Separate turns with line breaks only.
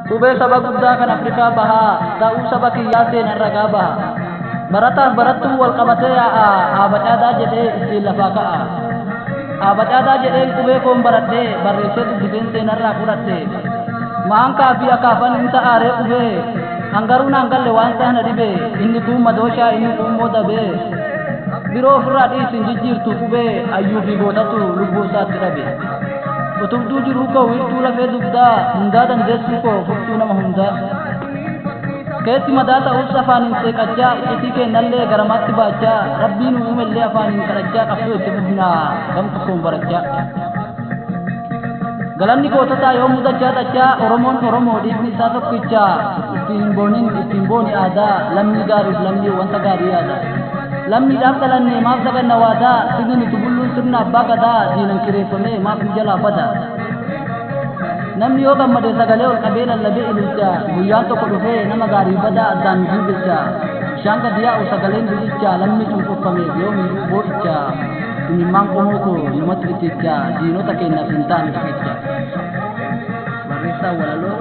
Ube saba guddaa kan Afrikaa bahaa ta'uu saba kiyyaateen herragaa baha. Barataan barattuu wal qabatee aabacaadaa jedhee ittiin lafaa ka'a. Aabacaadaa jedheen qubee koon baradhee barreessee dubbiseen seenarraa fudhadhe. Maankaa fi akaafan hin ta'aaree qubee hangaruu naan galle waan sana dhibee inni kun madooshaa inni kun moodabee. Biroo ofirraa dhiisin jijjiirtu qubee ayyuu fi bootatu lubbuu isaatti dhabe. Utubduu jiruu koo wiirtuu lafee dugdaa hundaa dandeessuu koo furtuu nama hundaa. Keessi madaa ta'us afaaniin seeqachaa iccitii kennallee garamaatti baachaa rabbiin uumellee afaaniin kadhachaa qabsoo itti fufnaa gamtu koon barachaa. Galanni goototaa yoo mudachaa dhachaa Oromoon Oromoo dhiigni isaa tokkichaa ittiin booni aadaa lammii gaariif lammii wanta gaarii yaada. Lammiidhaaf dhalannee maaf saganna waadaa sirni tubulluun sirna abbaa gadaa diinan kireeffamee maaf hin jalaa bada. Namni yoo gammade sagalee ol qabee lallabee ililcha guyyaan tokko dhufee nama gaarii badaa addaan duubecha. Bishaan gadi yaa'u sagaleen bilicha lammi cunqurfameef yoo miidhuu boo'icha. Imimmaan qomoo koo namatti ijecha diinota keenyaaf hin taane fikicha. Barreessaa Walaloo